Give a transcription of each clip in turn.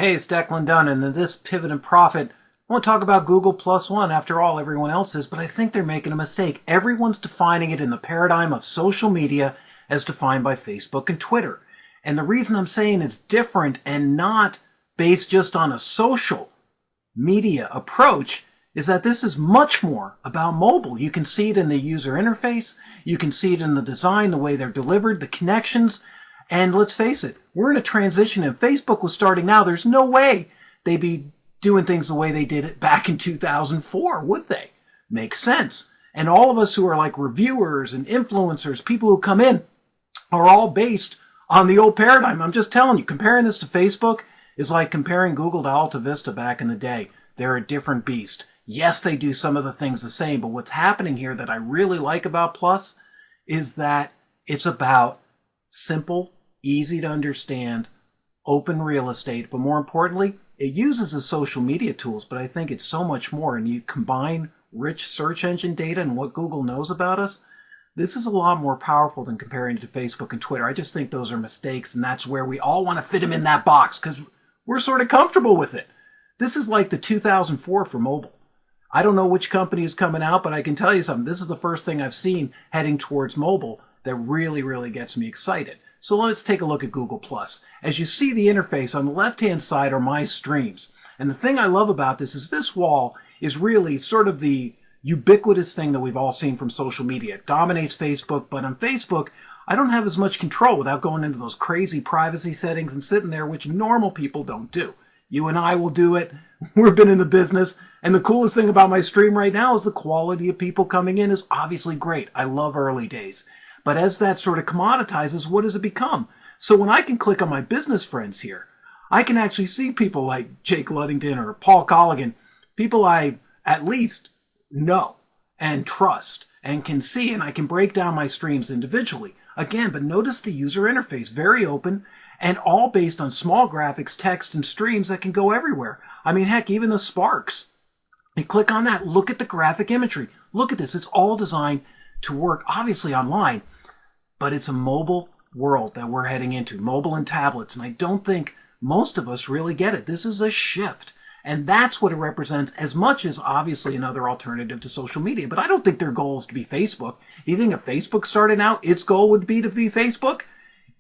Hey, it's Declan Dunn, and in this Pivot and Profit, I want to talk about Google Plus One. After all, everyone else is, but I think they're making a mistake. Everyone's defining it in the paradigm of social media as defined by Facebook and Twitter. And the reason I'm saying it's different and not based just on a social media approach is that this is much more about mobile. You can see it in the user interface. You can see it in the design, the way they're delivered, the connections. And let's face it, we're in a transition. If Facebook was starting now, there's no way they'd be doing things the way they did it back in 2004, would they? Makes sense. And all of us who are like reviewers and influencers, people who come in, are all based on the old paradigm. I'm just telling you, comparing this to Facebook is like comparing Google to Alta Vista back in the day. They're a different beast. Yes, they do some of the things the same, but what's happening here that I really like about Plus is that it's about simple, easy to understand, open real estate, but more importantly, it uses the social media tools, but I think it's so much more. And you combine rich search engine data and what Google knows about us, this is a lot more powerful than comparing it to Facebook and Twitter. I just think those are mistakes, and that's where we all want to fit them in that box because we're sort of comfortable with it. This is like the 2004 for mobile. I don't know which company is coming out, but I can tell you something. This is the first thing I've seen heading towards mobile that really, really gets me excited. So let's take a look at Google+. As you see the interface, on the left-hand side are my streams. And the thing I love about this is this wall is really sort of the ubiquitous thing that we've all seen from social media. It dominates Facebook, but on Facebook, I don't have as much control without going into those crazy privacy settings and sitting there, which normal people don't do. You and I will do it. We've been in the business. And the coolest thing about my stream right now is the quality of people coming in is obviously great. I love early days. But as that sort of commoditizes, what does it become? So when I can click on my business friends here, I can actually see people like Jake Luddington or Paul Colligan, people I at least know and trust and can see, and I can break down my streams individually. Again, but notice the user interface, very open and all based on small graphics, text, and streams that can go everywhere. I mean, heck, even the Sparks. You click on that, look at the graphic imagery. Look at this. It's all designed to work, obviously, online, but it's a mobile world that we're heading into, mobile and tablets, and I don't think most of us really get it. This is a shift, and that's what it represents as much as, obviously, another alternative to social media, but I don't think their goal is to be Facebook. Do you think if Facebook started out, its goal would be to be Facebook?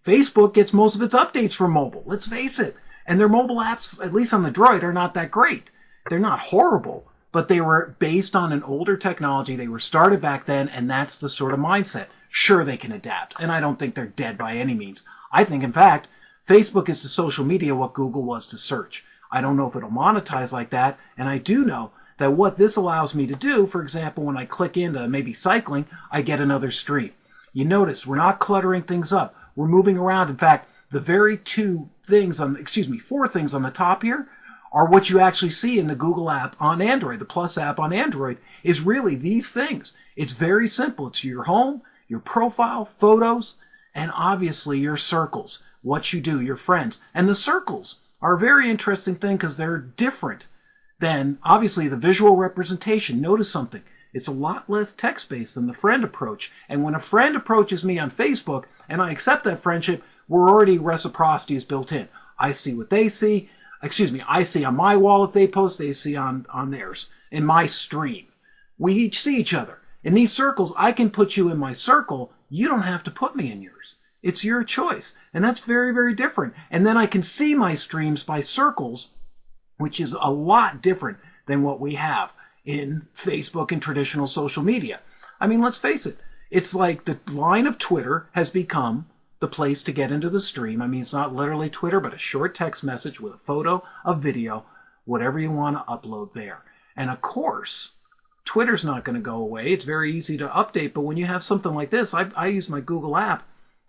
Facebook gets most of its updates from mobile, let's face it, and their mobile apps, at least on the Droid, are not that great. They're not horrible, but they were based on an older technology. They were started back then, and that's the sort of mindset. Sure, they can adapt, and I don't think they're dead by any means. I think, in fact, Facebook is to social media what Google was to search. I don't know if it'll monetize like that, and I do know that what this allows me to do, for example, when I click into maybe cycling, I get another stream. You notice we're not cluttering things up. We're moving around. In fact, the very four things on the top here are what you actually see in the Google app on Android. The Plus app on Android is really these things. It's very simple. It's your home, your profile, photos, and obviously your circles, what you do, your friends. And the circles are a very interesting thing because they're different than, obviously, the visual representation. Notice something. It's a lot less text-based than the friend approach. And when a friend approaches me on Facebook and I accept that friendship, we're already reciprocity is built in. I see what they see. I see on my wall if they post, they see on theirs. In my stream. We each see each other. In these circles, I can put you in my circle. You don't have to put me in yours. It's your choice. And that's very, very different. And then I can see my streams by circles, which is a lot different than what we have in Facebook and traditional social media. I mean, let's face it. It's like the line of Twitter has become the place to get into the stream. I mean, it's not literally Twitter, but a short text message with a photo, a video, whatever you want to upload there. And of course, Twitter's not going to go away. It's very easy to update, but when you have something like this, I use my Google app.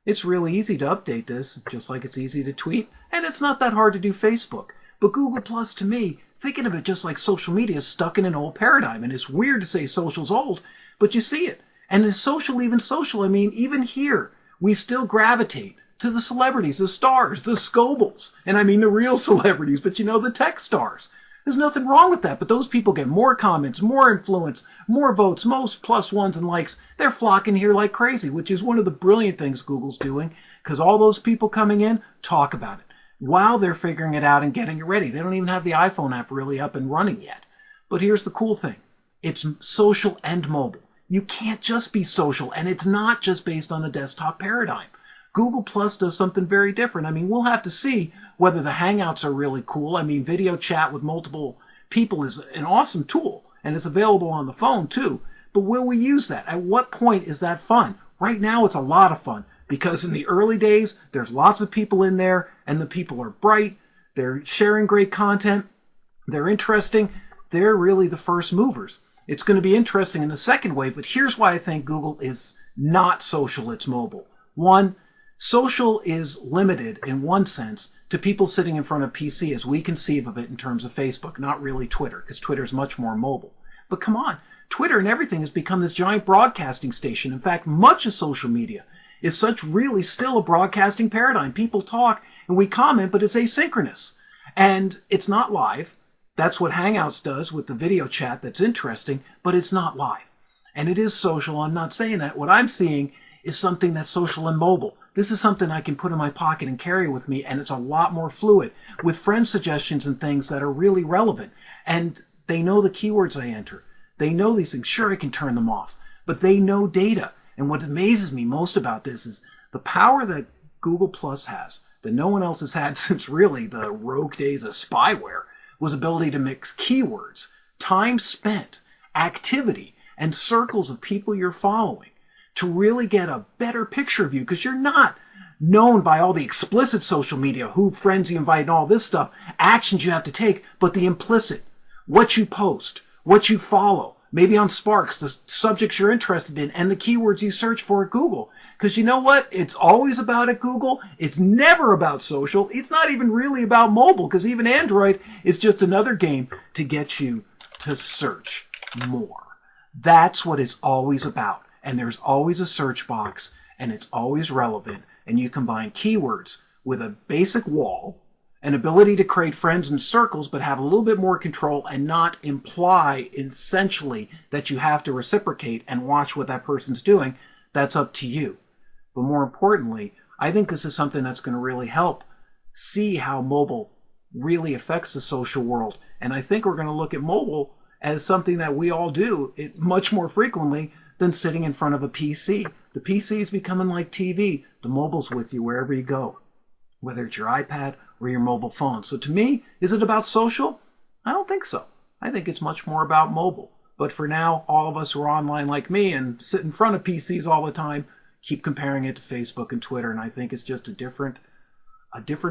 It's really easy to update this, just like it's easy to tweet, and it's not that hard to do Facebook. But Google Plus, to me, thinking of it just like social media, is stuck in an old paradigm, and it's weird to say social's old, but you see it. And is social even social? I mean, even here, we still gravitate to the celebrities, the stars, the Scobles, and I mean the real celebrities, but you know, the tech stars. There's nothing wrong with that, but those people get more comments, more influence, more votes, most plus ones and likes. They're flocking here like crazy, which is one of the brilliant things Google's doing, because all those people coming in talk about it. while they're figuring it out and getting it ready. They don't even have the iPhone app really up and running yet. But here's the cool thing. It's social and mobile. You can't just be social, and it's not just based on the desktop paradigm. Google Plus does something very different. I mean, we'll have to see whether the Hangouts are really cool. I mean, video chat with multiple people is an awesome tool, and it's available on the phone too. But will we use that? At what point is that fun? Right now, it's a lot of fun, because in the early days, there's lots of people in there, and the people are bright, they're sharing great content, they're interesting, they're really the first movers. It's going to be interesting in the second wave, but here's why I think Google is not social, it's mobile. One, social is limited in one sense to people sitting in front of PC as we conceive of it in terms of Facebook, not really Twitter, because Twitter is much more mobile. But come on, Twitter and everything has become this giant broadcasting station. In fact, much of social media is such really still a broadcasting paradigm. People talk and we comment, but it's asynchronous. And it's not live. That's what Hangouts does with the video chat that's interesting, but it's not live. And it is social. I'm not saying that. What I'm seeing is something that's social and mobile. This is something I can put in my pocket and carry with me, and it's a lot more fluid with friend suggestions and things that are really relevant. And they know the keywords I enter. They know these things. Sure, I can turn them off, but they know data. And what amazes me most about this is the power that Google Plus has, that no one else has had since really the rogue days of spyware, was ability to mix keywords, time spent, activity, and circles of people you're following to really get a better picture of you, because you're not known by all the explicit social media, who friends you invite and all this stuff, actions you have to take, but the implicit, what you post, what you follow, maybe on Sparks, the subjects you're interested in, and the keywords you search for at Google. Because you know what? It's always about at Google. It's never about social. It's not even really about mobile, because even Android is just another game to get you to search more. That's what it's always about. And there's always a search box, and it's always relevant. And you combine keywords with a basic wall, an ability to create friends and circles, but have a little bit more control and not imply essentially that you have to reciprocate and watch what that person's doing. That's up to you. But more importantly, I think this is something that's going to really help see how mobile really affects the social world. And I think we're going to look at mobile as something that we all do much more frequently than sitting in front of a PC. The PC is becoming like TV. The mobile's with you wherever you go, whether it's your iPad or your mobile phone. So to me, is it about social? I don't think so. I think it's much more about mobile. But for now, all of us who are online like me and sit in front of PCs all the time keep comparing it to Facebook and Twitter, and I think it's just a different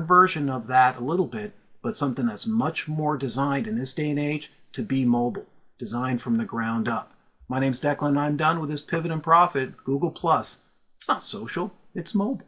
version of that a little bit, but something that's much more designed in this day and age to be mobile, designed from the ground up. My name's Declan, and I'm done with this Pivot and Profit Google Plus. It's not social, it's mobile.